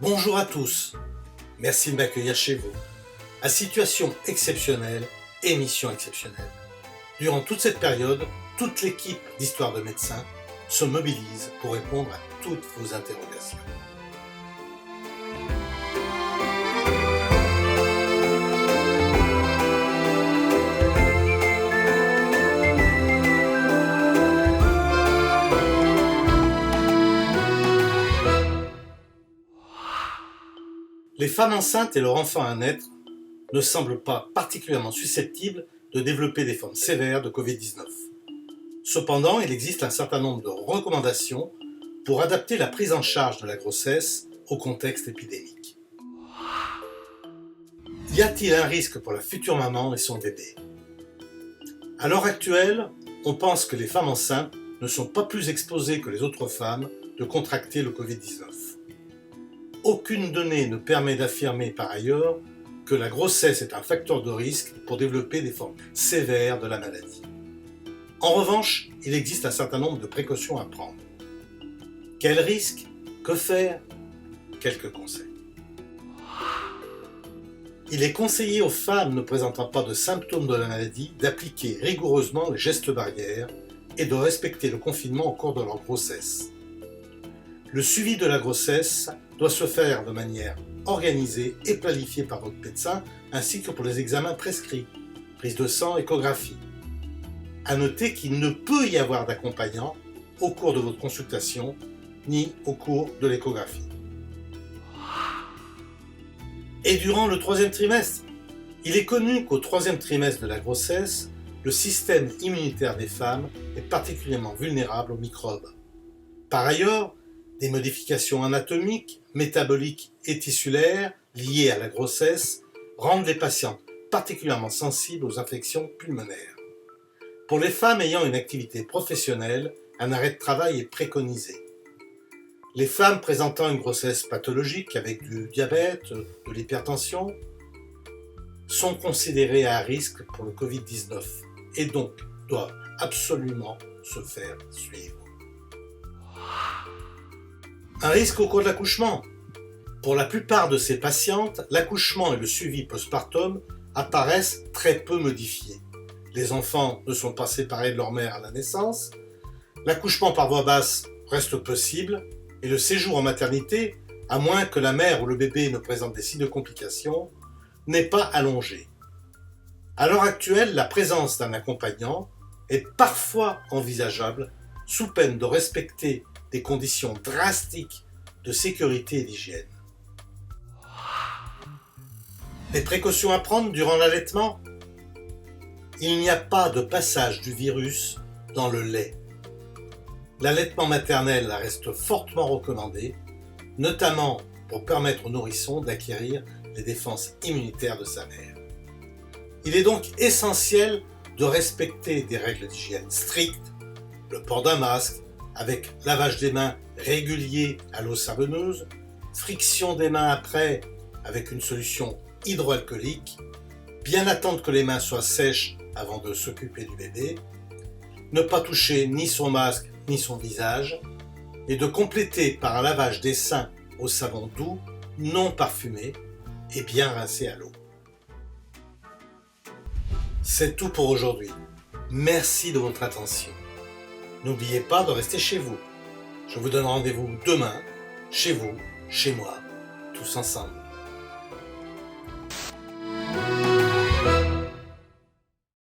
Bonjour à tous, merci de m'accueillir chez vous. À situation exceptionnelle, émission exceptionnelle. Durant toute cette période, toute l'équipe d'Histoire de médecins se mobilise pour répondre à toutes vos interrogations. Les femmes enceintes et leur enfant à naître ne semblent pas particulièrement susceptibles de développer des formes sévères de Covid-19. Cependant, il existe un certain nombre de recommandations pour adapter la prise en charge de la grossesse au contexte épidémique. Y a-t-il un risque pour la future maman et son bébé ? À l'heure actuelle, on pense que les femmes enceintes ne sont pas plus exposées que les autres femmes de contracter le Covid-19. Aucune donnée ne permet d'affirmer par ailleurs que la grossesse est un facteur de risque pour développer des formes sévères de la maladie. En revanche, il existe un certain nombre de précautions à prendre. Quel risque ? Que faire ? Quelques conseils. Il est conseillé aux femmes ne présentant pas de symptômes de la maladie d'appliquer rigoureusement les gestes barrières et de respecter le confinement au cours de leur grossesse. Le suivi de la grossesse doit se faire de manière organisée et planifiée par votre médecin, ainsi que pour les examens prescrits, prise de sang, échographie. À noter qu'il ne peut y avoir d'accompagnant au cours de votre consultation, ni au cours de l'échographie. Et durant le 3e trimestre, il est connu qu'au 3e trimestre de la grossesse, le système immunitaire des femmes est particulièrement vulnérable aux microbes. Par ailleurs, des modifications anatomiques, métaboliques et tissulaires liées à la grossesse rendent les patientes particulièrement sensibles aux infections pulmonaires. Pour les femmes ayant une activité professionnelle, un arrêt de travail est préconisé. Les femmes présentant une grossesse pathologique avec du diabète, de l'hypertension, sont considérées à risque pour le Covid-19 et donc doivent absolument se faire suivre. Un risque au cours de l'accouchement. Pour la plupart de ces patientes, l'accouchement et le suivi postpartum apparaissent très peu modifiés. Les enfants ne sont pas séparés de leur mère à la naissance, l'accouchement par voie basse reste possible et le séjour en maternité, à moins que la mère ou le bébé ne présente des signes de complications, n'est pas allongé. À l'heure actuelle, la présence d'un accompagnant est parfois envisageable sous peine de respecter des conditions drastiques de sécurité et d'hygiène. Les précautions à prendre durant l'allaitement ? Il n'y a pas de passage du virus dans le lait. L'allaitement maternel reste fortement recommandé, notamment pour permettre au nourrisson d'acquérir les défenses immunitaires de sa mère. Il est donc essentiel de respecter des règles d'hygiène strictes, le port d'un masque, avec lavage des mains régulier à l'eau savonneuse, friction des mains après avec une solution hydroalcoolique, bien attendre que les mains soient sèches avant de s'occuper du bébé, ne pas toucher ni son masque ni son visage, et de compléter par un lavage des seins au savon doux, non parfumé et bien rincé à l'eau. C'est tout pour aujourd'hui. Merci de votre attention. N'oubliez pas de rester chez vous. Je vous donne rendez-vous demain, chez vous, chez moi, tous ensemble.